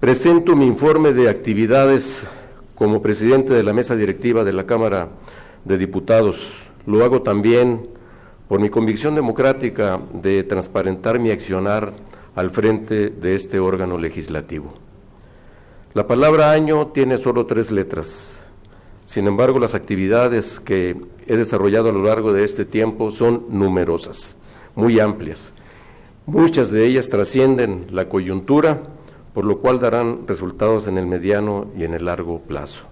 Presento mi informe de actividades como presidente de la mesa directiva de la Cámara de Diputados. Lo hago también por mi convicción democrática de transparentar mi accionar al frente de este órgano legislativo. La palabra año tiene solo 3 letras. Sin embargo, las actividades que he desarrollado a lo largo de este tiempo son numerosas, muy amplias. Muchas de ellas trascienden la coyuntura, por lo cual darán resultados en el mediano y en el largo plazo.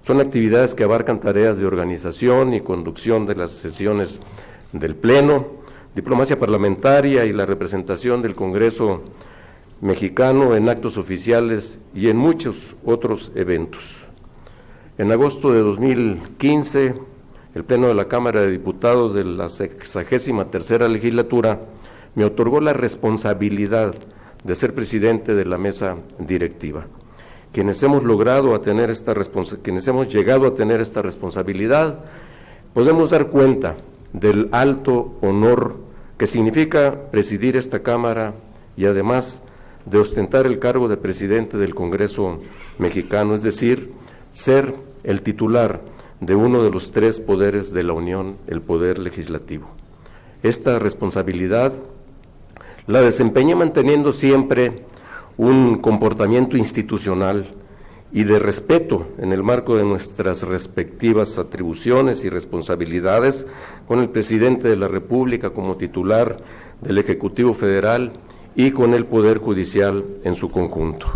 Son actividades que abarcan tareas de organización y conducción de las sesiones del Pleno, diplomacia parlamentaria y la representación del Congreso mexicano en actos oficiales y en muchos otros eventos. En agosto de 2015, el Pleno de la Cámara de Diputados de la 63ª legislatura me otorgó la responsabilidad de ser presidente de la mesa directiva. Quienes hemos llegado a tener esta responsabilidad, podemos dar cuenta del alto honor que significa presidir esta Cámara y además de ostentar el cargo de presidente del Congreso mexicano, es decir, ser el titular de uno de los 3 poderes de la Unión, el poder legislativo. Esta responsabilidad la desempeñé manteniendo siempre un comportamiento institucional y de respeto en el marco de nuestras respectivas atribuciones y responsabilidades con el presidente de la República como titular del Ejecutivo Federal y con el Poder Judicial en su conjunto.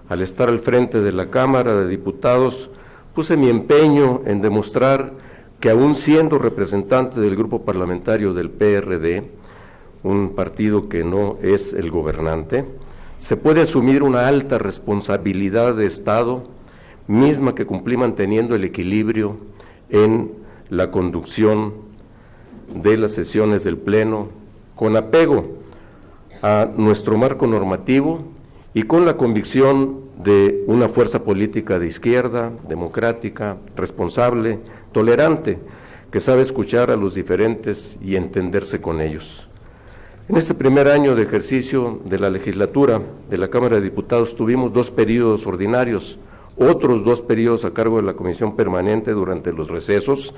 Al estar al frente de la Cámara de Diputados, puse mi empeño en demostrar que aún siendo representante del grupo parlamentario del PRD, un partido que no es el gobernante, se puede asumir una alta responsabilidad de Estado, misma que cumplí manteniendo el equilibrio en la conducción de las sesiones del Pleno, con apego a nuestro marco normativo y con la convicción de una fuerza política de izquierda, democrática, responsable, tolerante, que sabe escuchar a los diferentes y entenderse con ellos. En este primer año de ejercicio de la legislatura de la Cámara de Diputados tuvimos 2 períodos ordinarios, otros 2 períodos a cargo de la Comisión Permanente durante los recesos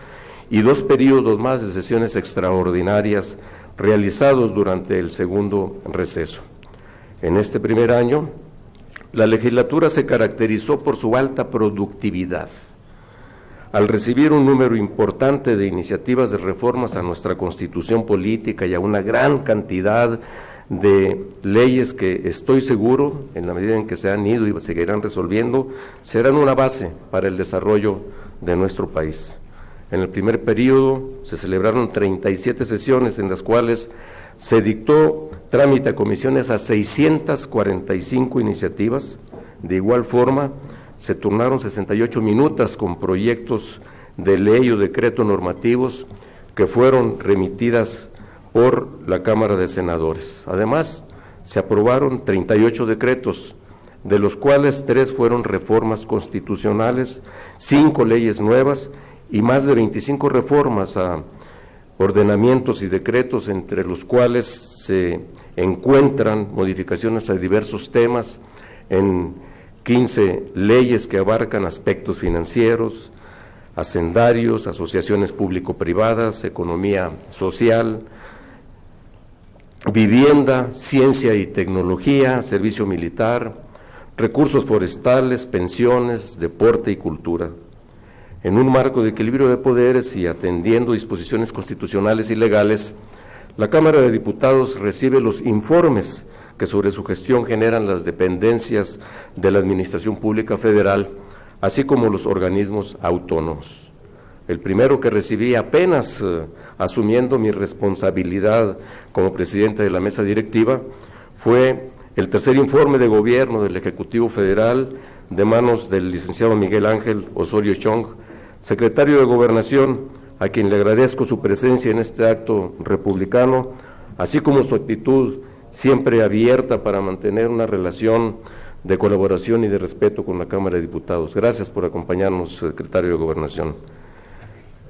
y 2 períodos más de sesiones extraordinarias realizados durante el segundo receso. En este primer año, la legislatura se caracterizó por su alta productividad. Al recibir un número importante de iniciativas de reformas a nuestra Constitución política y a una gran cantidad de leyes que estoy seguro, en la medida en que se han ido y seguirán resolviendo, serán una base para el desarrollo de nuestro país. En el primer periodo se celebraron 37 sesiones en las cuales se dictó trámite a comisiones a 645 iniciativas. De igual forma, se turnaron 68 minutas con proyectos de ley o decreto normativos que fueron remitidas por la Cámara de Senadores. Además, se aprobaron 38 decretos, de los cuales 3 fueron reformas constitucionales, 5 leyes nuevas y más de 25 reformas a ordenamientos y decretos, entre los cuales se encuentran modificaciones a diversos temas en 15 leyes que abarcan aspectos financieros, hacendarios, asociaciones público-privadas, economía social, vivienda, ciencia y tecnología, servicio militar, recursos forestales, pensiones, deporte y cultura. En un marco de equilibrio de poderes y atendiendo disposiciones constitucionales y legales, la Cámara de Diputados recibe los informes que sobre su gestión generan las dependencias de la Administración Pública Federal, así como los organismos autónomos. El primero que recibí apenas asumiendo mi responsabilidad como presidente de la mesa directiva fue el tercer informe de gobierno del Ejecutivo Federal de manos del licenciado Miguel Ángel Osorio Chong, secretario de Gobernación, a quien le agradezco su presencia en este acto republicano, así como su actitud siempre abierta para mantener una relación de colaboración y de respeto con la Cámara de Diputados. Gracias por acompañarnos, secretario de Gobernación.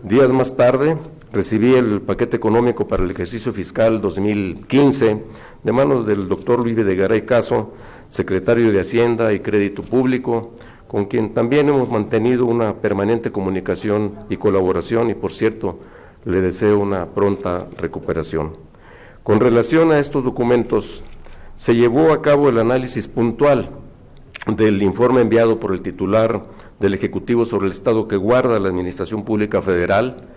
Días más tarde, recibí el paquete económico para el ejercicio fiscal 2015 de manos del doctor Luis Videgaray Caso, secretario de Hacienda y Crédito Público, con quien también hemos mantenido una permanente comunicación y colaboración, y por cierto, le deseo una pronta recuperación. Con relación a estos documentos, se llevó a cabo el análisis puntual del informe enviado por el titular del Ejecutivo sobre el estado que guarda la Administración Pública Federal,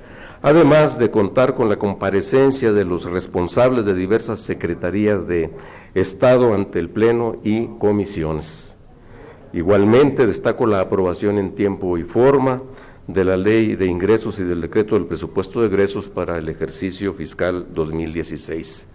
además de contar con la comparecencia de los responsables de diversas secretarías de Estado ante el Pleno y comisiones. Igualmente destaco la aprobación en tiempo y forma de la Ley de Ingresos y del Decreto del Presupuesto de Egresos para el ejercicio fiscal 2016.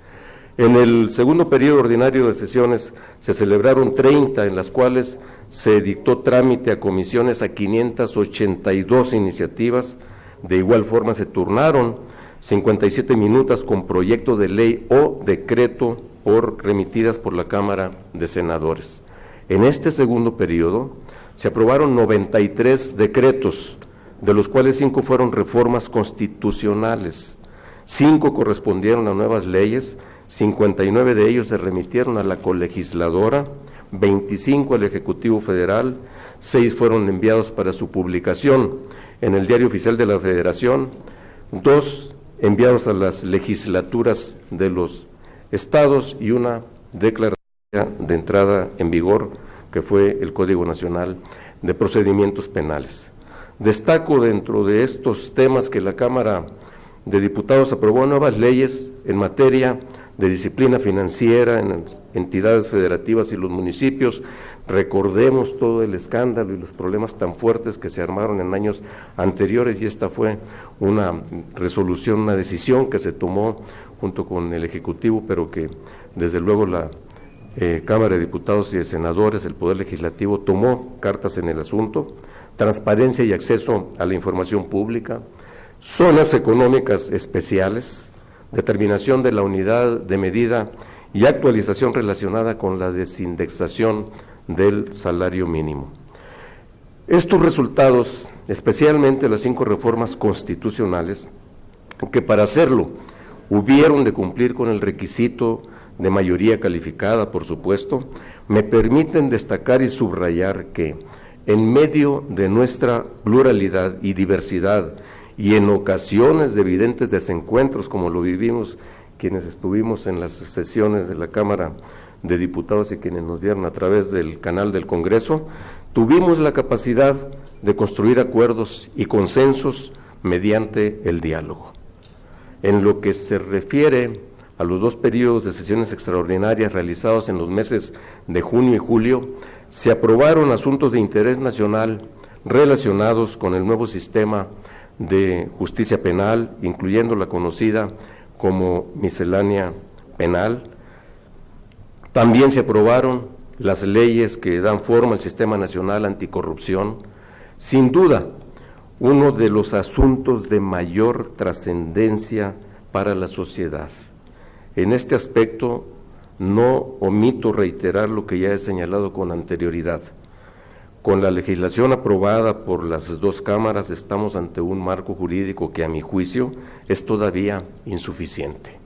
En el segundo periodo ordinario de sesiones se celebraron 30, en las cuales se dictó trámite a comisiones a 582 iniciativas. De igual forma se turnaron 57 minutas con proyecto de ley o decreto remitidas por la Cámara de Senadores. En este segundo periodo se aprobaron 93 decretos, de los cuales 5 fueron reformas constitucionales, 5 correspondieron a nuevas leyes, 59 de ellos se remitieron a la colegisladora, 25 al Ejecutivo Federal, 6 fueron enviados para su publicación en el Diario Oficial de la Federación, 2 enviados a las legislaturas de los estados y una declaración de entrada en vigor, que fue el Código Nacional de Procedimientos Penales. Destaco dentro de estos temas que la Cámara de Diputados aprobó nuevas leyes en materia de disciplina financiera en las entidades federativas y los municipios. Recordemos todo el escándalo y los problemas tan fuertes que se armaron en años anteriores, y esta fue una resolución, una decisión que se tomó junto con el Ejecutivo, pero que desde luego la Cámara de Diputados y de Senadores, el Poder Legislativo, tomó cartas en el asunto. Transparencia y acceso a la información pública, zonas económicas especiales, determinación de la unidad de medida y actualización relacionada con la desindexación del salario mínimo. Estos resultados, especialmente las 5 reformas constitucionales, que para hacerlo hubieron de cumplir con el requisito de mayoría calificada, por supuesto, me permiten destacar y subrayar que en medio de nuestra pluralidad y diversidad, y en ocasiones de evidentes desencuentros, como lo vivimos quienes estuvimos en las sesiones de la Cámara de Diputados y quienes nos vieron a través del canal del Congreso, tuvimos la capacidad de construir acuerdos y consensos mediante el diálogo. En lo que se refiere a los 2 periodos de sesiones extraordinarias realizados en los meses de junio y julio, se aprobaron asuntos de interés nacional relacionados con el nuevo sistema de justicia penal, incluyendo la conocida como miscelánea penal. También se aprobaron las leyes que dan forma al Sistema Nacional Anticorrupción. Sin duda, uno de los asuntos de mayor trascendencia para la sociedad. En este aspecto, no omito reiterar lo que ya he señalado con anterioridad. Con la legislación aprobada por las 2 cámaras estamos ante un marco jurídico que, a mi juicio, es todavía insuficiente,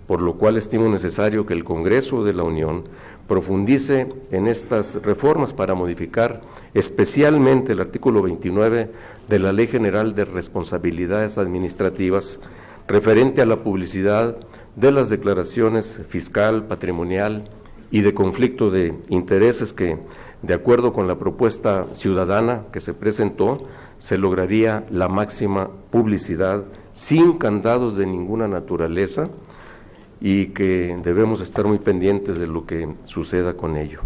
por lo cual estimo necesario que el Congreso de la Unión profundice en estas reformas para modificar especialmente el artículo 29 de la Ley General de Responsabilidades Administrativas referente a la publicidad de las declaraciones fiscal, patrimonial y de conflicto de intereses que, de acuerdo con la propuesta ciudadana que se presentó, se lograría la máxima publicidad sin candados de ninguna naturaleza y que debemos estar muy pendientes de lo que suceda con ello.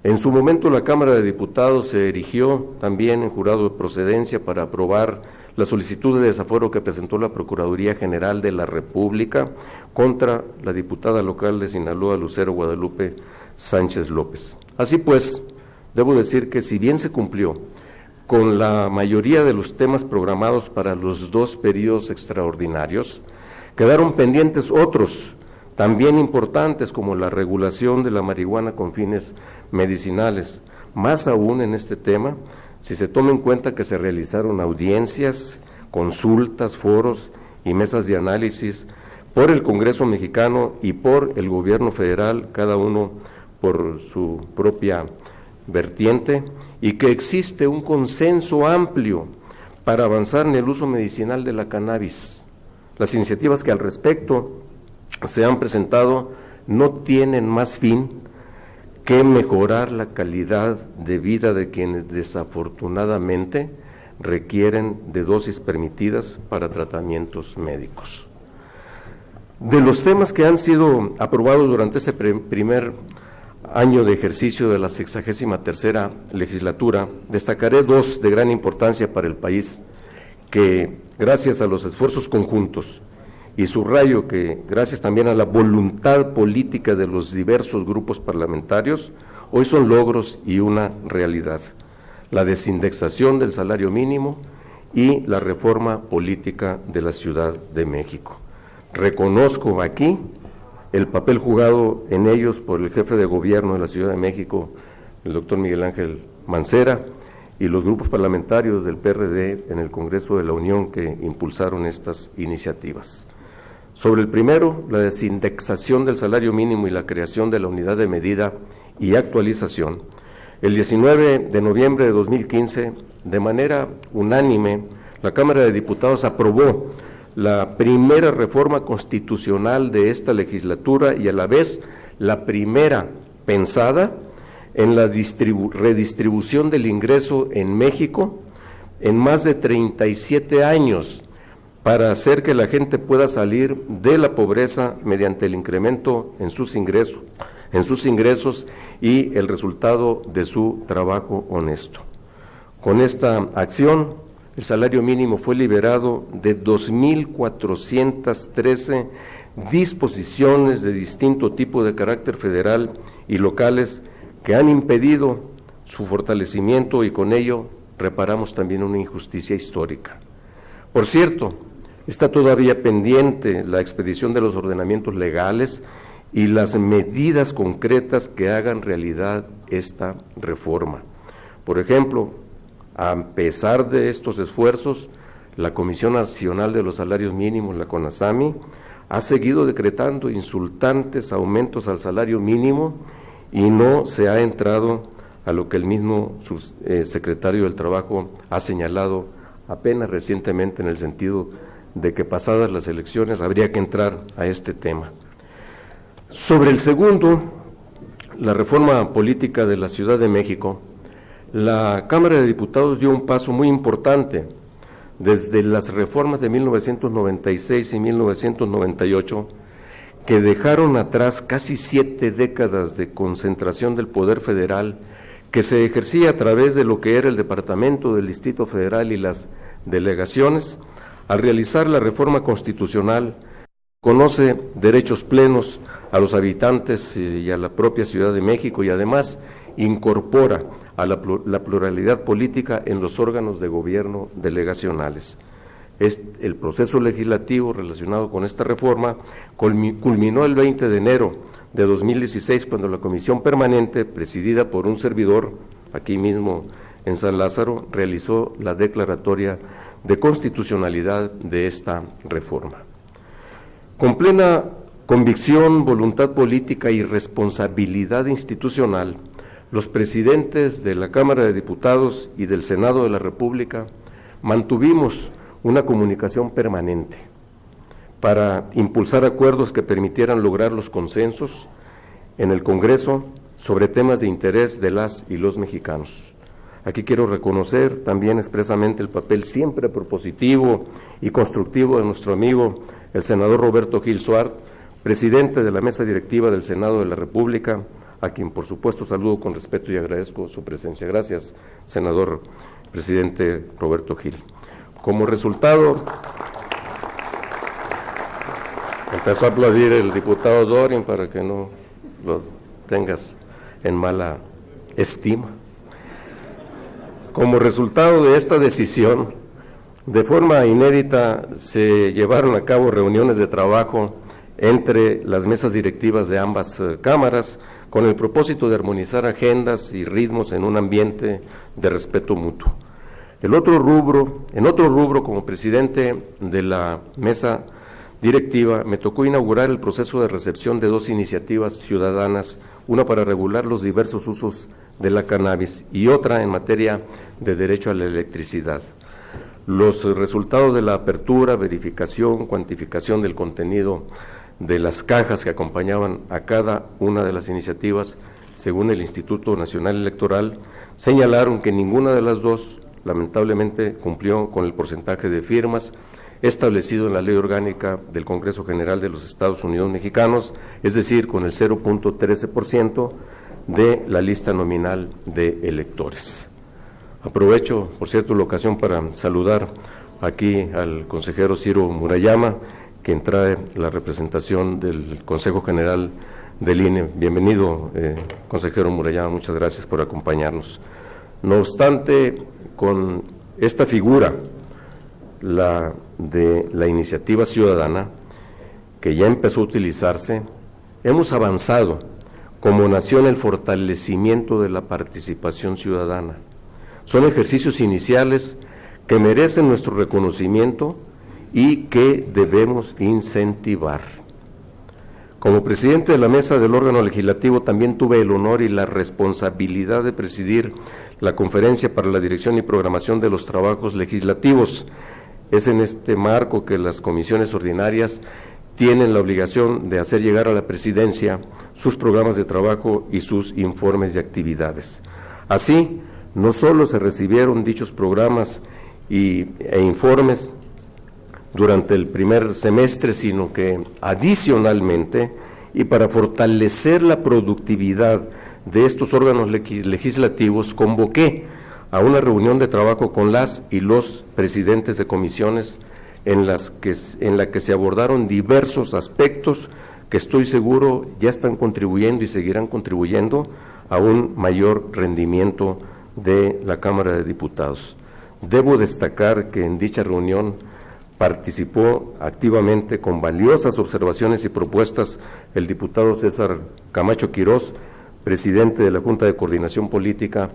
En su momento la Cámara de Diputados se erigió también en jurado de procedencia para aprobar la solicitud de desafuero que presentó la Procuraduría General de la República contra la diputada local de Sinaloa, Lucero Guadalupe Sánchez López. Así pues, debo decir que si bien se cumplió con la mayoría de los temas programados para los 2 periodos extraordinarios, quedaron pendientes otros también importantes, como la regulación de la marihuana con fines medicinales, más aún en este tema, si se toma en cuenta que se realizaron audiencias, consultas, foros y mesas de análisis por el Congreso mexicano y por el gobierno federal, cada uno por su propia vertiente y que existe un consenso amplio para avanzar en el uso medicinal de la cannabis. Las iniciativas que al respecto se han presentado no tienen más fin que mejorar la calidad de vida de quienes desafortunadamente requieren de dosis permitidas para tratamientos médicos. De los temas que han sido aprobados durante este primer año de ejercicio de la 63ª legislatura, destacaré dos de gran importancia para el país, que gracias a los esfuerzos conjuntos, y subrayo que gracias también a la voluntad política de los diversos grupos parlamentarios, hoy son logros y una realidad: la desindexación del salario mínimo y la reforma política de la Ciudad de México. Reconozco aquí el papel jugado en ellos por el jefe de gobierno de la Ciudad de México, el doctor Miguel Ángel Mancera, y los grupos parlamentarios del PRD en el Congreso de la Unión que impulsaron estas iniciativas. Sobre el primero, la desindexación del salario mínimo y la creación de la unidad de medida y actualización, el 19 de noviembre de 2015, de manera unánime, la Cámara de Diputados aprobó la primera reforma constitucional de esta legislatura y a la vez la primera pensada en la redistribución del ingreso en México en más de 37 años, para hacer que la gente pueda salir de la pobreza mediante el incremento en sus ingresos y el resultado de su trabajo honesto. Con esta acción, el salario mínimo fue liberado de 2.413 disposiciones de distinto tipo de carácter federal y locales que han impedido su fortalecimiento, y con ello reparamos también una injusticia histórica. Por cierto, está todavía pendiente la expedición de los ordenamientos legales y las medidas concretas que hagan realidad esta reforma. Por ejemplo, a pesar de estos esfuerzos, la Comisión Nacional de los Salarios Mínimos, la CONASAMI, ha seguido decretando insultantes aumentos al salario mínimo y no se ha entrado a lo que el mismo secretario del Trabajo ha señalado apenas recientemente, en el sentido de que pasadas las elecciones habría que entrar a este tema. Sobre el segundo, la reforma política de la Ciudad de México, la Cámara de Diputados dio un paso muy importante. Desde las reformas de 1996 y 1998, que dejaron atrás casi 7 décadas de concentración del poder federal, que se ejercía a través de lo que era el Departamento del Distrito Federal y las delegaciones. Al realizar la reforma constitucional, conoce derechos plenos a los habitantes y a la propia Ciudad de México, y además incorpora a la pluralidad política en los órganos de gobierno delegacionales. El proceso legislativo relacionado con esta reforma culminó el 20 de enero de 2016, cuando la Comisión Permanente, presidida por un servidor, aquí mismo en San Lázaro, realizó la declaratoria de constitucionalidad de esta reforma. Con plena convicción, voluntad política y responsabilidad institucional, los presidentes de la Cámara de Diputados y del Senado de la República mantuvimos una comunicación permanente para impulsar acuerdos que permitieran lograr los consensos en el Congreso sobre temas de interés de las y los mexicanos. Aquí quiero reconocer también expresamente el papel siempre propositivo y constructivo de nuestro amigo, el senador Roberto Gil Suart, presidente de la mesa directiva del Senado de la República, a quien por supuesto saludo con respeto y agradezco su presencia. Gracias, senador presidente Roberto Gil. Como resultado, empezó a aplaudir el diputado Dorin para que no lo tengas en mala estima. Como resultado de esta decisión, de forma inédita se llevaron a cabo reuniones de trabajo entre las mesas directivas de ambas cámaras, con el propósito de armonizar agendas y ritmos en un ambiente de respeto mutuo. En otro rubro, como presidente de la mesa directiva, me tocó inaugurar el proceso de recepción de 2 iniciativas ciudadanas, una para regular los diversos usos de la cannabis y otra en materia de derecho a la electricidad. Los resultados de la apertura, verificación, cuantificación del contenido de las cajas que acompañaban a cada una de las iniciativas, según el Instituto Nacional Electoral, señalaron que ninguna de las 2, lamentablemente, cumplió con el porcentaje de firmas establecido en la Ley Orgánica del Congreso General de los Estados Unidos Mexicanos, es decir, con el 0.13% de la lista nominal de electores. Aprovecho, por cierto, la ocasión para saludar aquí al consejero Ciro Murayama, quien trae la representación del Consejo General del INE. Bienvenido, consejero Murayama, muchas gracias por acompañarnos. No obstante, con esta figura, la de la iniciativa ciudadana, que ya empezó a utilizarse, hemos avanzado como nación el fortalecimiento de la participación ciudadana. Son ejercicios iniciales que merecen nuestro reconocimiento y que debemos incentivar. Como presidente de la mesa del órgano legislativo, también tuve el honor y la responsabilidad de presidir la Conferencia para la Dirección y Programación de los Trabajos Legislativos. Es en este marco que las comisiones ordinarias tienen la obligación de hacer llegar a la presidencia sus programas de trabajo y sus informes de actividades. Así, no solo se recibieron dichos programas e informes durante el primer semestre, sino que adicionalmente, y para fortalecer la productividad de estos órganos legislativos, convoqué a una reunión de trabajo con las y los presidentes de comisiones en la que se abordaron diversos aspectos que estoy seguro ya están contribuyendo y seguirán contribuyendo a un mayor rendimiento de la Cámara de Diputados. Debo destacar que en dicha reunión participó activamente con valiosas observaciones y propuestas el diputado César Camacho Quirós, presidente de la Junta de Coordinación Política,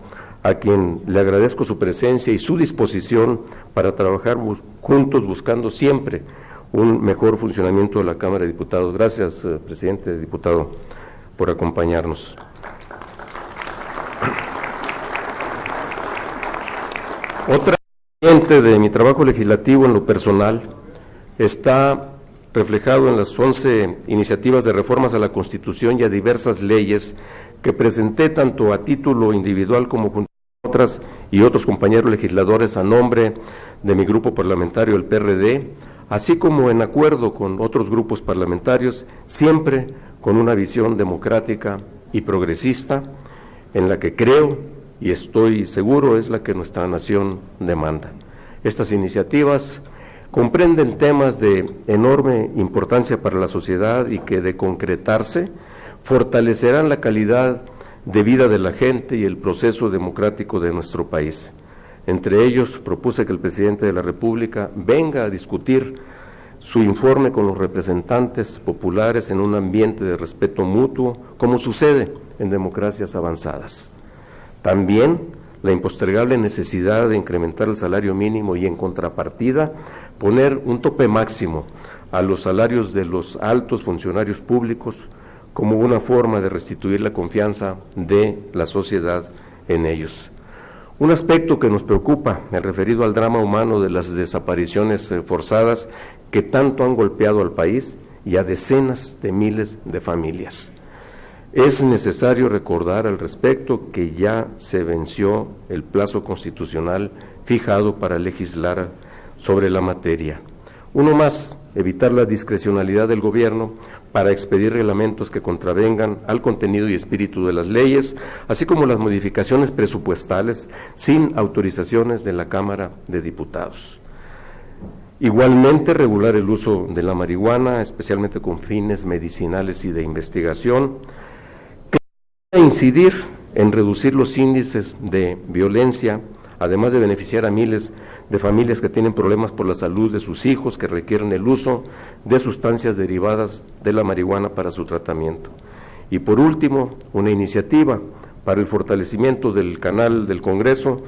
a quien le agradezco su presencia y su disposición para trabajar juntos buscando siempre un mejor funcionamiento de la Cámara de Diputados. Gracias, presidente, diputado, por acompañarnos. Otra parte de mi trabajo legislativo en lo personal está reflejado en las 11 iniciativas de reformas a la Constitución y a diversas leyes que presenté tanto a título individual como junto a otras y otros compañeros legisladores a nombre de mi grupo parlamentario, el PRD, así como en acuerdo con otros grupos parlamentarios, siempre con una visión democrática y progresista, en la que creo y estoy seguro es la que nuestra nación demanda. Estas iniciativas comprenden temas de enorme importancia para la sociedad y que, de concretarse, fortalecerán la calidad de vida de la gente y el proceso democrático de nuestro país. Entre ellos, propuse que el presidente de la República venga a discutir su informe con los representantes populares en un ambiente de respeto mutuo, como sucede en democracias avanzadas. También la impostergable necesidad de incrementar el salario mínimo y, en contrapartida, poner un tope máximo a los salarios de los altos funcionarios públicos como una forma de restituir la confianza de la sociedad en ellos. Un aspecto que nos preocupa, el referido al drama humano de las desapariciones forzadas que tanto han golpeado al país y a decenas de miles de familias. Es necesario recordar al respecto que ya se venció el plazo constitucional fijado para legislar sobre la materia. Uno más, evitar la discrecionalidad del gobierno para expedir reglamentos que contravengan al contenido y espíritu de las leyes, así como las modificaciones presupuestales sin autorizaciones de la Cámara de Diputados. Igualmente, regular el uso de la marihuana, especialmente con fines medicinales y de investigación, que incidir en reducir los índices de violencia, además de beneficiar a miles de familias que tienen problemas por la salud de sus hijos que requieren el uso de sustancias derivadas de la marihuana para su tratamiento. Y por último, una iniciativa para el fortalecimiento del canal del Congreso,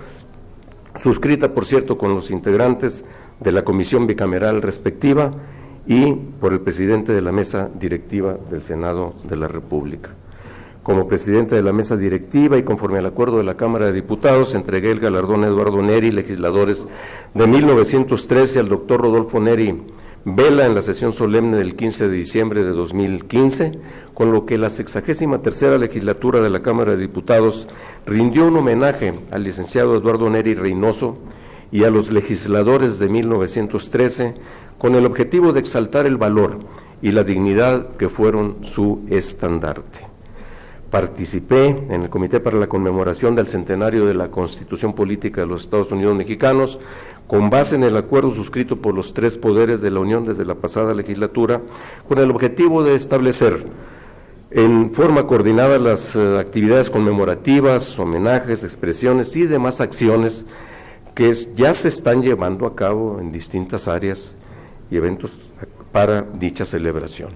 suscrita, por cierto, con los integrantes de la comisión bicameral respectiva y por el presidente de la mesa directiva del Senado de la República. Como presidente de la mesa directiva y conforme al acuerdo de la Cámara de Diputados, entregué el galardón a Eduardo Neri, legisladores de 1913, al doctor Rodolfo Neri Vela en la sesión solemne del 15 de diciembre de 2015, con lo que la 63ª legislatura de la Cámara de Diputados rindió un homenaje al licenciado Eduardo Neri Reynoso y a los legisladores de 1913, con el objetivo de exaltar el valor y la dignidad que fueron su estandarte. Participé en el Comité para la Conmemoración del Centenario de la Constitución Política de los Estados Unidos Mexicanos, con base en el acuerdo suscrito por los tres poderes de la Unión desde la pasada legislatura, con el objetivo de establecer en forma coordinada las actividades conmemorativas, homenajes, expresiones y demás acciones que ya se están llevando a cabo en distintas áreas y eventos para dicha celebración.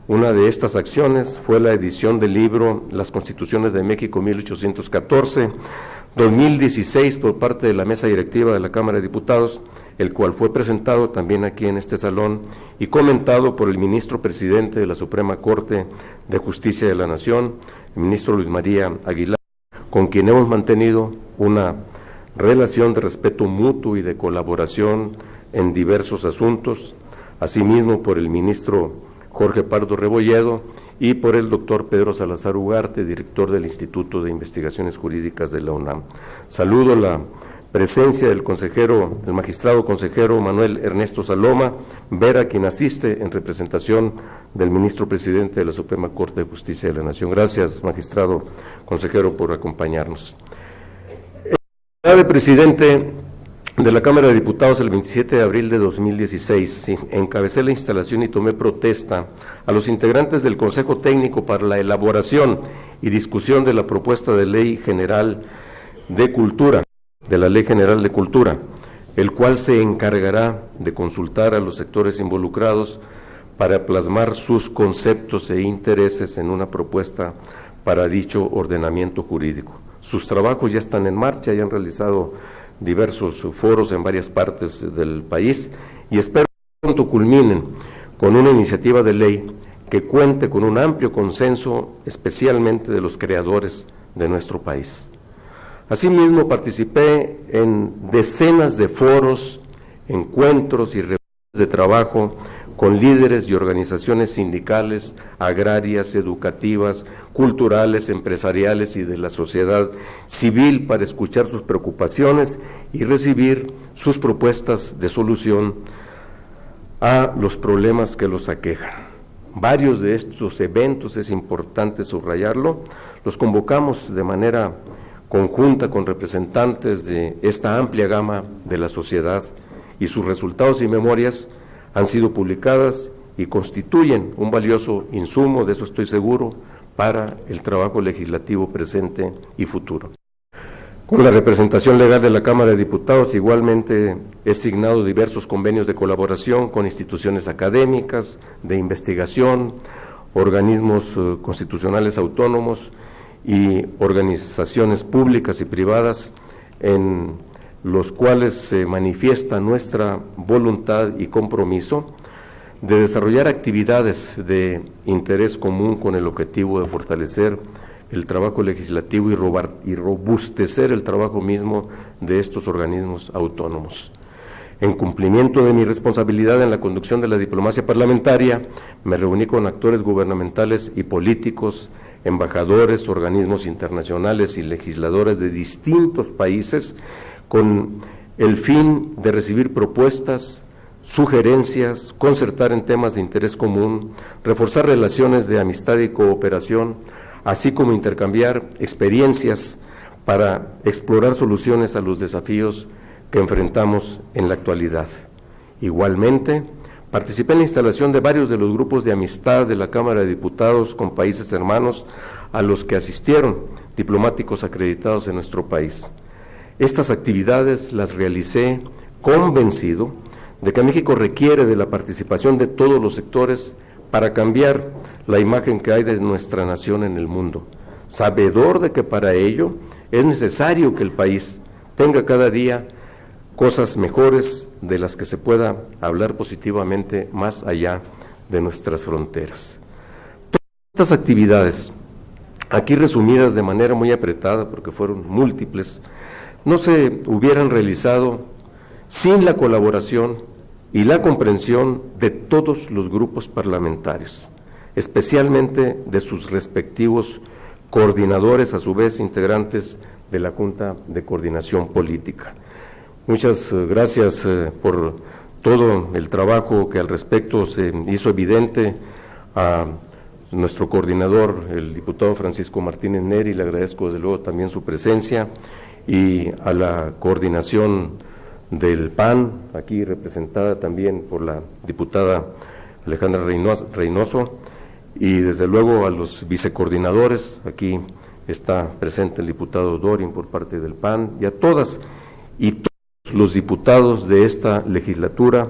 Una de estas acciones fue la edición del libro Las Constituciones de México 1814-2016 por parte de la mesa directiva de la Cámara de Diputados, el cual fue presentado también aquí en este salón y comentado por el ministro presidente de la Suprema Corte de Justicia de la Nación, el ministro Luis María Aguilar, con quien hemos mantenido una relación de respeto mutuo y de colaboración en diversos asuntos, asimismo por el ministro Jorge Pardo Rebolledo y por el doctor Pedro Salazar Ugarte, director del Instituto de Investigaciones Jurídicas de la UNAM. Saludo la presencia del magistrado consejero Manuel Ernesto Saloma Vera, quien asiste en representación del ministro presidente de la Suprema Corte de Justicia de la Nación. Gracias, magistrado consejero, por acompañarnos. En calidad de presidente de la Cámara de Diputados, el 27 de abril de 2016, encabecé la instalación y tomé protesta a los integrantes del Consejo Técnico para la elaboración y discusión de la propuesta de Ley General de Cultura, el cual se encargará de consultar a los sectores involucrados para plasmar sus conceptos e intereses en una propuesta para dicho ordenamiento jurídico. Sus trabajos ya están en marcha, ya han realizado diversos foros en varias partes del país y espero que pronto culminen con una iniciativa de ley que cuente con un amplio consenso, especialmente de los creadores de nuestro país. Asimismo, participé en decenas de foros, encuentros y reuniones de trabajo con líderes y organizaciones sindicales, agrarias, educativas, culturales, empresariales y de la sociedad civil para escuchar sus preocupaciones y recibir sus propuestas de solución a los problemas que los aquejan. Varios de estos eventos, es importante subrayarlo, los convocamos de manera conjunta con representantes de esta amplia gama de la sociedad y sus resultados y memorias han sido publicadas y constituyen un valioso insumo, de eso estoy seguro, para el trabajo legislativo presente y futuro. Con la representación legal de la Cámara de Diputados, igualmente he signado diversos convenios de colaboración con instituciones académicas, de investigación, organismos constitucionales autónomos y organizaciones públicas y privadas, en los cuales se manifiesta nuestra voluntad y compromiso de desarrollar actividades de interés común con el objetivo de fortalecer el trabajo legislativo y robustecer el trabajo mismo de estos organismos autónomos. En cumplimiento de mi responsabilidad en la conducción de la diplomacia parlamentaria, me reuní con actores gubernamentales y políticos, embajadores, organismos internacionales y legisladores de distintos países, con el fin de recibir propuestas, sugerencias, concertar en temas de interés común, reforzar relaciones de amistad y cooperación, así como intercambiar experiencias para explorar soluciones a los desafíos que enfrentamos en la actualidad. Igualmente, participé en la instalación de varios de los grupos de amistad de la Cámara de Diputados con países hermanos a los que asistieron diplomáticos acreditados en nuestro país. Estas actividades las realicé convencido de que México requiere de la participación de todos los sectores para cambiar la imagen que hay de nuestra nación en el mundo, sabedor de que para ello es necesario que el país tenga cada día cosas mejores de las que se pueda hablar positivamente más allá de nuestras fronteras. Todas estas actividades, aquí resumidas de manera muy apretada porque fueron múltiples, no se hubieran realizado sin la colaboración y la comprensión de todos los grupos parlamentarios, especialmente de sus respectivos coordinadores, a su vez integrantes de la Junta de Coordinación Política. Muchas gracias por todo el trabajo que al respecto se hizo evidente a nuestro coordinador, el diputado Francisco Martínez Neri, le agradezco desde luego también su presencia, y a la coordinación del PAN, aquí representada también por la diputada Alejandra Reynoso, y desde luego a los vicecoordinadores, aquí está presente el diputado Dorin por parte del PAN, y a todas y todos los diputados de esta legislatura,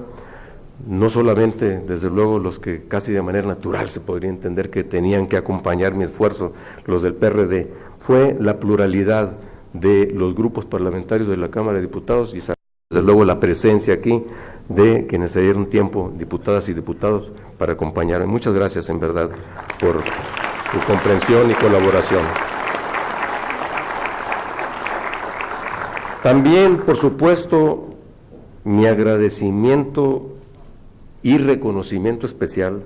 no solamente, desde luego, los que casi de manera natural se podría entender que tenían que acompañar mi esfuerzo, los del PRD, fue la pluralidad de los grupos parlamentarios de la Cámara de Diputados y desde luego la presencia aquí de quienes se dieron tiempo, diputadas y diputados, para acompañarme. Muchas gracias en verdad por su comprensión y colaboración. También, por supuesto, mi agradecimiento y reconocimiento especial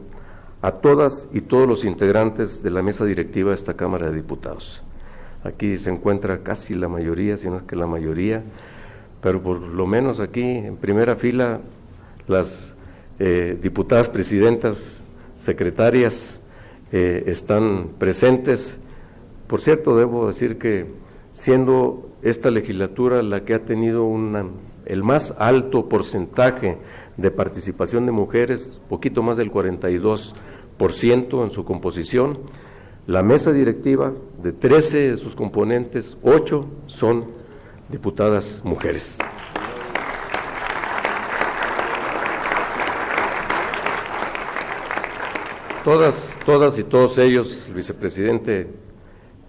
a todas y todos los integrantes de la mesa directiva de esta Cámara de Diputados. Aquí se encuentra casi la mayoría, si no es que la mayoría, pero por lo menos aquí en primera fila las diputadas presidentas, secretarias están presentes. Por cierto, debo decir que siendo esta legislatura la que ha tenido el más alto porcentaje de participación de mujeres, poquito más del 42% en su composición, la mesa directiva, de 13 de sus componentes, 8 son diputadas mujeres. Todas y todos ellos, el vicepresidente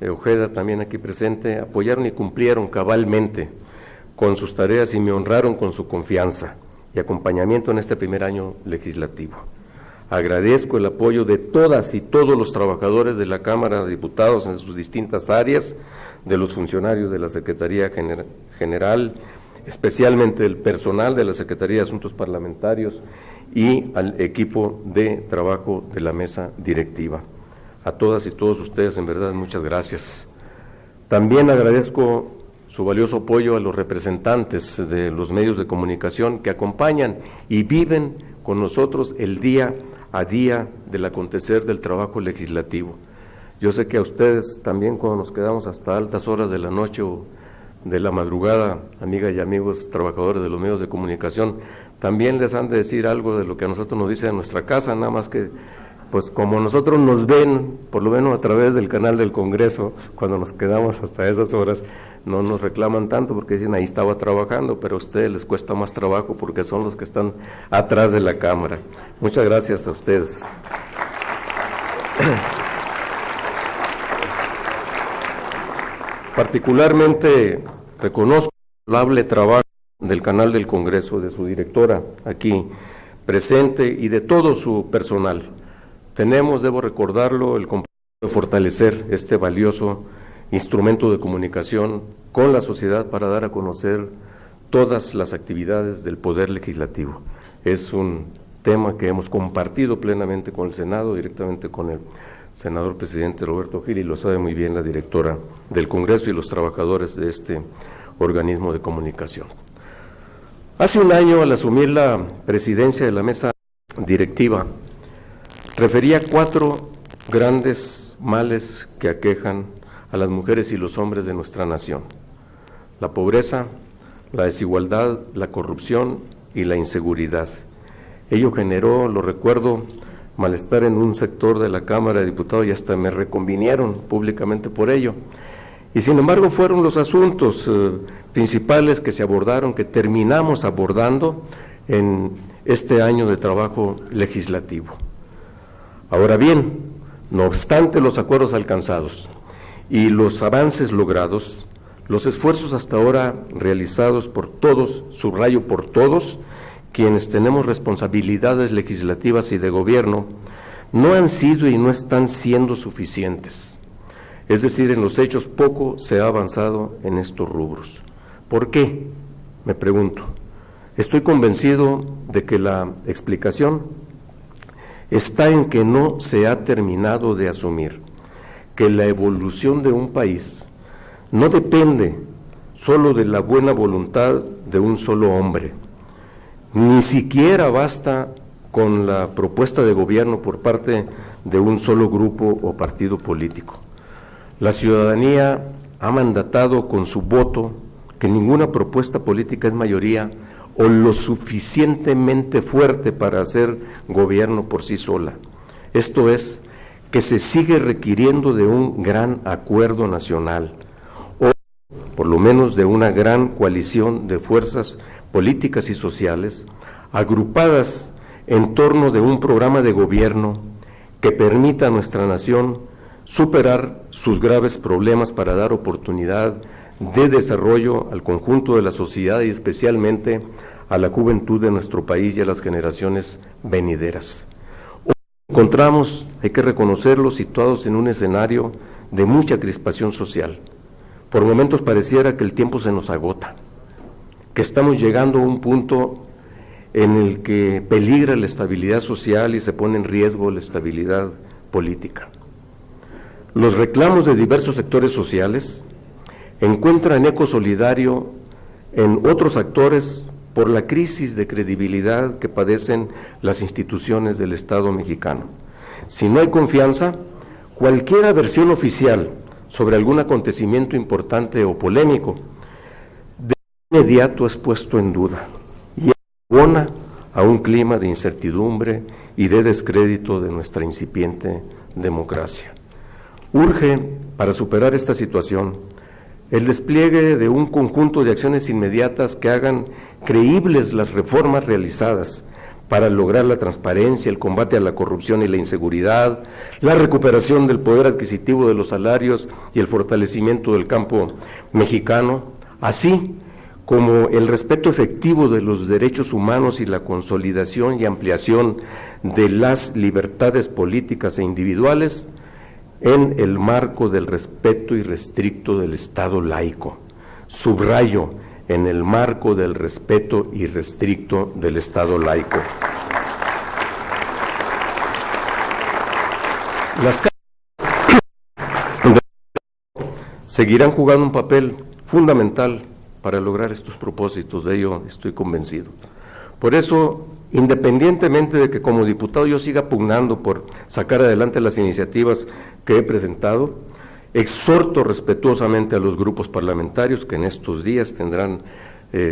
Ojeda también aquí presente, apoyaron y cumplieron cabalmente con sus tareas y me honraron con su confianza y acompañamiento en este primer año legislativo. Agradezco el apoyo de todas y todos los trabajadores de la Cámara de Diputados en sus distintas áreas, de los funcionarios de la Secretaría General, especialmente el personal de la Secretaría de Asuntos Parlamentarios y al equipo de trabajo de la mesa directiva. A todas y todos ustedes, en verdad, muchas gracias. También agradezco su valioso apoyo a los representantes de los medios de comunicación que acompañan y viven con nosotros el día a día del acontecer del trabajo legislativo. Yo sé que a ustedes también, cuando nos quedamos hasta altas horas de la noche o de la madrugada, amigas y amigos trabajadores de los medios de comunicación, también les han de decir algo de lo que a nosotros nos dice en nuestra casa, nada más que, pues como nosotros nos ven, por lo menos a través del canal del Congreso, cuando nos quedamos hasta esas horas, no nos reclaman tanto porque dicen ahí estaba trabajando, pero a ustedes les cuesta más trabajo porque son los que están atrás de la Cámara. Muchas gracias a ustedes. Particularmente reconozco el loable trabajo del canal del Congreso, de su directora aquí presente y de todo su personal. Tenemos, debo recordarlo, el compromiso de fortalecer este valioso instrumento de comunicación con la sociedad para dar a conocer todas las actividades del Poder Legislativo. Es un tema que hemos compartido plenamente con el Senado, directamente con el senador presidente Roberto Gil, y lo sabe muy bien la directora del Congreso y los trabajadores de este organismo de comunicación. Hace un año, al asumir la presidencia de la mesa directiva, refería 4 grandes males que aquejan a las mujeres y los hombres de nuestra nación: la pobreza, la desigualdad, la corrupción y la inseguridad. Ello generó, lo recuerdo, malestar en un sector de la Cámara de Diputados y hasta me reconvinieron públicamente por ello. Y sin embargo fueron los asuntos principales que se abordaron, que terminamos abordando en este año de trabajo legislativo. Ahora bien, no obstante los acuerdos alcanzados y los avances logrados, Los esfuerzos hasta ahora realizados por todos, subrayo por todos, quienes tenemos responsabilidades legislativas y de gobierno, no han sido y no están siendo suficientes. Es decir, en los hechos poco se ha avanzado en estos rubros. ¿Por qué? Me pregunto. Estoy convencido de que la explicación está en que no se ha terminado de asumir que la evolución de un país no depende solo de la buena voluntad de un solo hombre, ni siquiera basta con la propuesta de gobierno por parte de un solo grupo o partido político. La ciudadanía ha mandatado con su voto que ninguna propuesta política es mayoría o lo suficientemente fuerte para hacer gobierno por sí sola. Esto es, que se sigue requiriendo de un gran acuerdo nacional, o por lo menos de una gran coalición de fuerzas políticas y sociales, agrupadas en torno de un programa de gobierno que permita a nuestra nación superar sus graves problemas para dar oportunidad de desarrollo al conjunto de la sociedad y especialmente a la juventud de nuestro país y a las generaciones venideras. Hoy nos encontramos, hay que reconocerlo, situados en un escenario de mucha crispación social. Por momentos pareciera que el tiempo se nos agota, que estamos llegando a un punto en el que peligra la estabilidad social y se pone en riesgo la estabilidad política. Los reclamos de diversos sectores sociales encuentran eco solidario en otros actores por la crisis de credibilidad que padecen las instituciones del Estado mexicano. Si no hay confianza, cualquier versión oficial sobre algún acontecimiento importante o polémico de inmediato es puesto en duda y abona a un clima de incertidumbre y de descrédito de nuestra incipiente democracia. Urge, para superar esta situación, el despliegue de un conjunto de acciones inmediatas que hagan creíbles las reformas realizadas para lograr la transparencia, el combate a la corrupción y la inseguridad, la recuperación del poder adquisitivo de los salarios y el fortalecimiento del campo mexicano, así como el respeto efectivo de los derechos humanos y la consolidación y ampliación de las libertades políticas e individuales en el marco del respeto irrestricto del Estado laico. Subrayo, en el marco del respeto irrestricto del Estado laico. Las seguirán jugando un papel fundamental para lograr estos propósitos, de ello estoy convencido. Por eso, independientemente de que como diputado yo siga pugnando por sacar adelante las iniciativas que he presentado, exhorto respetuosamente a los grupos parlamentarios que en estos días tendrán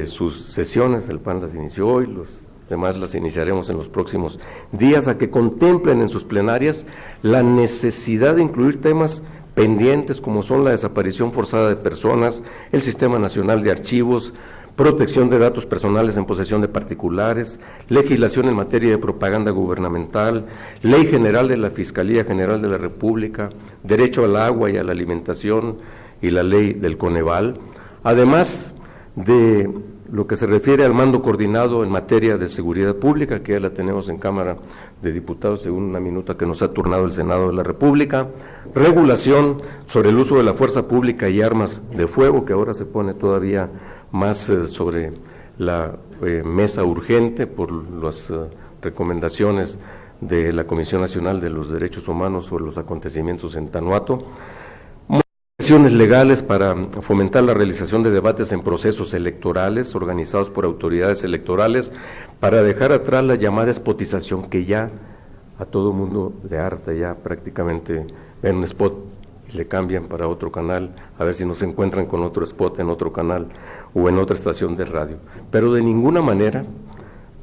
sus sesiones, el PAN las inició hoy, los demás las iniciaremos en los próximos días, a que contemplen en sus plenarias la necesidad de incluir temas pendientes como son la desaparición forzada de personas, el Sistema Nacional de Archivos, protección de datos personales en posesión de particulares, legislación en materia de propaganda gubernamental, Ley General de la Fiscalía General de la República, derecho al agua y a la alimentación y la ley del Coneval, además de lo que se refiere al mando coordinado en materia de seguridad pública, que ya la tenemos en Cámara de Diputados según una minuta que nos ha turnado el Senado de la República, regulación sobre el uso de la fuerza pública y armas de fuego, que ahora se pone todavía más sobre la mesa urgente por las recomendaciones de la Comisión Nacional de los Derechos Humanos sobre los acontecimientos en Tanuato, acciones legales para fomentar la realización de debates en procesos electorales organizados por autoridades electorales para dejar atrás la llamada espotización que ya a todo mundo le harta, ya prácticamente ven un spot y le cambian para otro canal, a ver si nos encuentran con otro spot en otro canal o en otra estación de radio. Pero de ninguna manera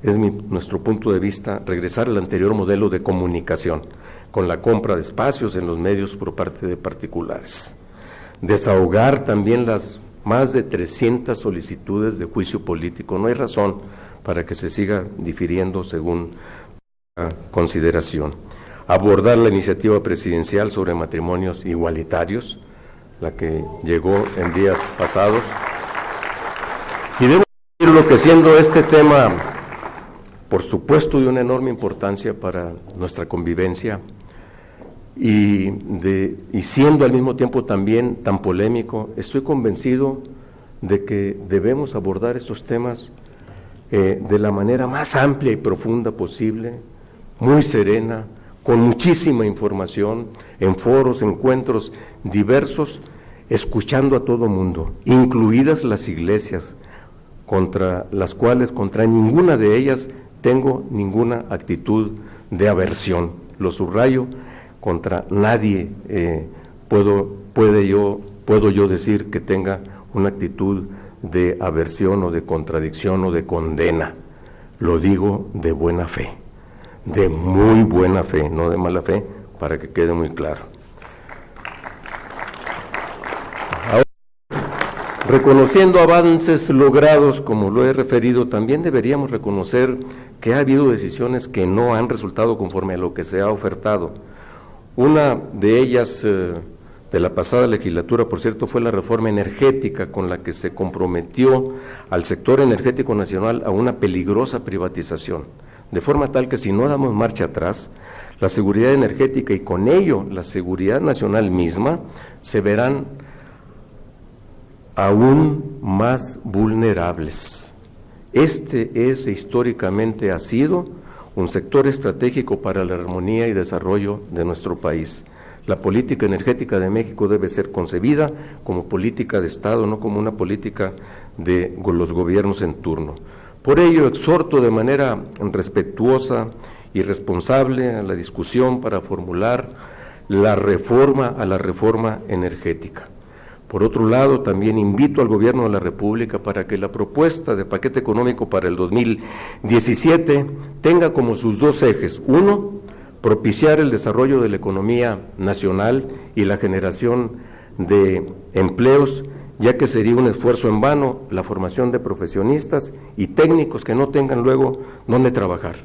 es nuestro punto de vista regresar al anterior modelo de comunicación, con la compra de espacios en los medios por parte de particulares. Desahogar también las más de 300 solicitudes de juicio político. No hay razón para que se siga difiriendo según la consideración. Abordar la iniciativa presidencial sobre matrimonios igualitarios, la que llegó en días pasados. Y debo decirlo que siendo este tema, por supuesto, de una enorme importancia para nuestra convivencia y siendo al mismo tiempo también tan polémico, estoy convencido de que debemos abordar estos temas de la manera más amplia y profunda posible, muy serena, con muchísima información, en foros, encuentros diversos, escuchando a todo mundo, incluidas las iglesias, contra las cuales, contra ninguna de ellas, tengo ninguna actitud de aversión. Lo subrayo, contra nadie puedo yo decir que tenga una actitud de aversión o de contradicción o de condena. Lo digo de buena fe, de muy buena fe, no de mala fe, para que quede muy claro. Ahora, reconociendo avances logrados, como lo he referido, también deberíamos reconocer que ha habido decisiones que no han resultado conforme a lo que se ha ofertado. Una de ellas, de la pasada legislatura, por cierto, fue la reforma energética con la que se comprometió al sector energético nacional a una peligrosa privatización, de forma tal que si no damos marcha atrás, la seguridad energética y con ello la seguridad nacional misma se verán aún más vulnerables. Este es históricamente ha sido un sector estratégico para la armonía y desarrollo de nuestro país. La política energética de México debe ser concebida como política de Estado, no como una política de los gobiernos en turno. Por ello, exhorto de manera respetuosa y responsable a la discusión para formular la reforma energética. Por otro lado, también invito al Gobierno de la República para que la propuesta de paquete económico para el 2017 tenga como sus dos ejes: uno, propiciar el desarrollo de la economía nacional y la generación de empleos, ya que sería un esfuerzo en vano la formación de profesionistas y técnicos que no tengan luego dónde trabajar.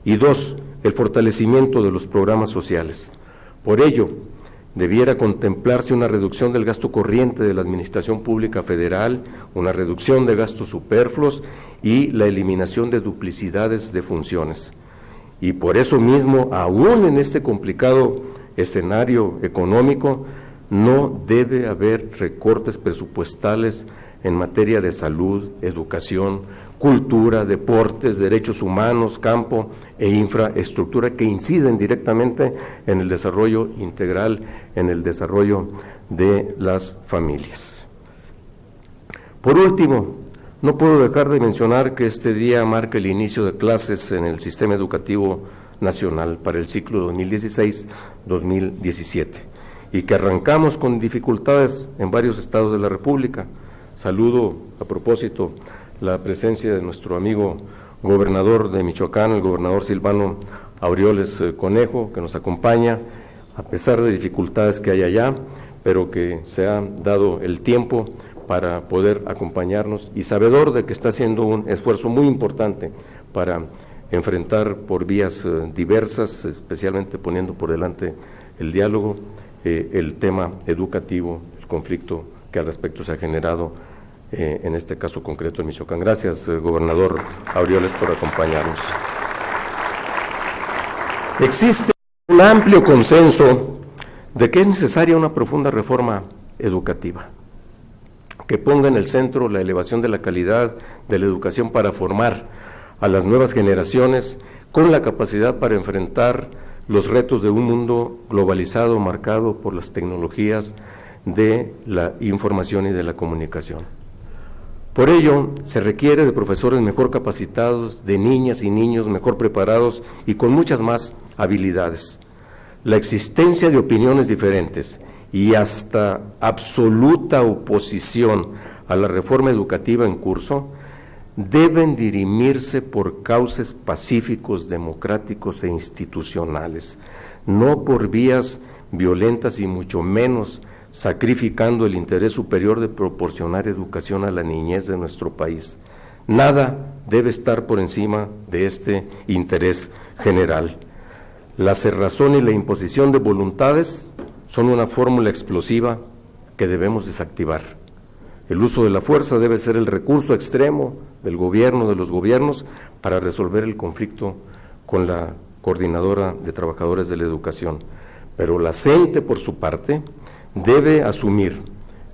Y dos, el fortalecimiento de los programas sociales. Por ello, debiera contemplarse una reducción del gasto corriente de la Administración Pública Federal, una reducción de gastos superfluos y la eliminación de duplicidades de funciones. Y por eso mismo, aún en este complicado escenario económico, no debe haber recortes presupuestales en materia de salud, educación, cultura, deportes, derechos humanos, campo e infraestructura que inciden directamente en el desarrollo integral, en el desarrollo de las familias. Por último, no puedo dejar de mencionar que este día marca el inicio de clases en el sistema educativo nacional para el ciclo 2016-2017 y que arrancamos con dificultades en varios estados de la República. Saludo a propósito la presencia de nuestro amigo gobernador de Michoacán, el gobernador Silvano Aureoles Conejo, que nos acompaña a pesar de dificultades que hay allá, pero que se ha dado el tiempo para poder acompañarnos y sabedor de que está haciendo un esfuerzo muy importante para enfrentar por vías diversas, especialmente poniendo por delante el diálogo, el tema educativo, el conflicto que al respecto se ha generado en este caso concreto en Michoacán. Gracias, gobernador Aureoles, por acompañarnos. Existe un amplio consenso de que es necesaria una profunda reforma educativa, que ponga en el centro la elevación de la calidad de la educación para formar a las nuevas generaciones con la capacidad para enfrentar los retos de un mundo globalizado marcado por las tecnologías de la información y de la comunicación. Por ello, se requiere de profesores mejor capacitados, de niñas y niños mejor preparados y con muchas más habilidades. La existencia de opiniones diferentes y hasta absoluta oposición a la reforma educativa en curso deben dirimirse por cauces pacíficos, democráticos e institucionales, no por vías violentas y mucho menos sacrificando el interés superior de proporcionar educación a la niñez de nuestro país. Nada debe estar por encima de este interés general. La cerrazón y la imposición de voluntades son una fórmula explosiva que debemos desactivar. El uso de la fuerza debe ser el recurso extremo del gobierno, de los gobiernos, para resolver el conflicto con la Coordinadora de Trabajadores de la Educación. Pero la CENTE, por su parte, debe asumir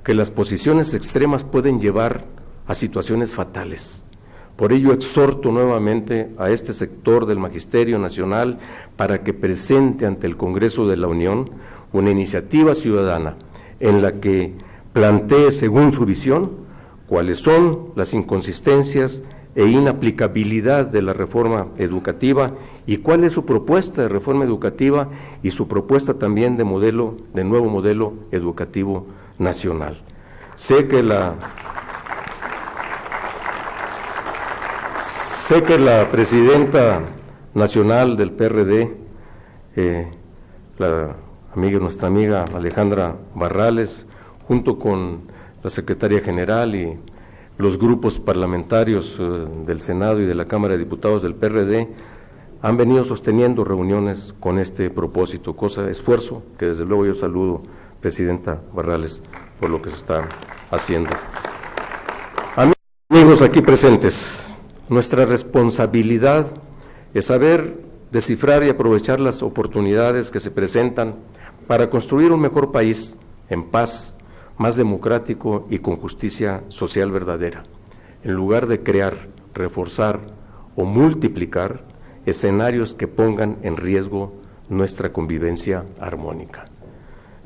que las posiciones extremas pueden llevar a situaciones fatales. Por ello exhorto nuevamente a este sector del Magisterio Nacional para que presente ante el Congreso de la Unión una iniciativa ciudadana en la que plantee, según su visión, cuáles son las inconsistencias e inaplicabilidad de la reforma educativa y cuál es su propuesta de reforma educativa y su propuesta también de nuevo modelo educativo nacional. Sé que la presidenta nacional del PRD, nuestra amiga Alejandra Barrales, junto con la secretaria general y los grupos parlamentarios del Senado y de la Cámara de Diputados del PRD, han venido sosteniendo reuniones con este propósito, esfuerzo que desde luego yo saludo, presidenta Barrales, por lo que se está haciendo. Amigos aquí presentes, nuestra responsabilidad es saber descifrar y aprovechar las oportunidades que se presentan para construir un mejor país en paz, más democrático y con justicia social verdadera, en lugar de crear, reforzar o multiplicar escenarios que pongan en riesgo nuestra convivencia armónica.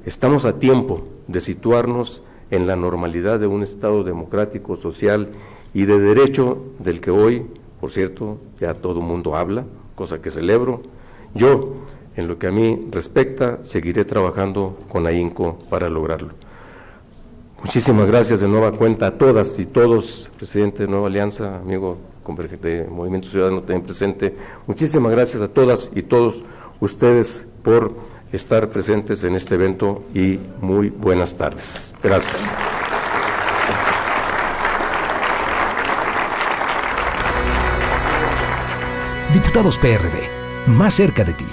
Estamos a tiempo de situarnos en la normalidad de un Estado democrático, social y de derecho del que hoy, por cierto, ya todo el mundo habla, cosa que celebro. Yo, en lo que a mí respecta, seguiré trabajando con ahínco para lograrlo. Muchísimas gracias de nueva cuenta a todas y todos, presidente de Nueva Alianza, amigo de Movimiento Ciudadano también presente. Muchísimas gracias a todas y todos ustedes por estar presentes en este evento y muy buenas tardes. Gracias. Diputados PRD, más cerca de ti.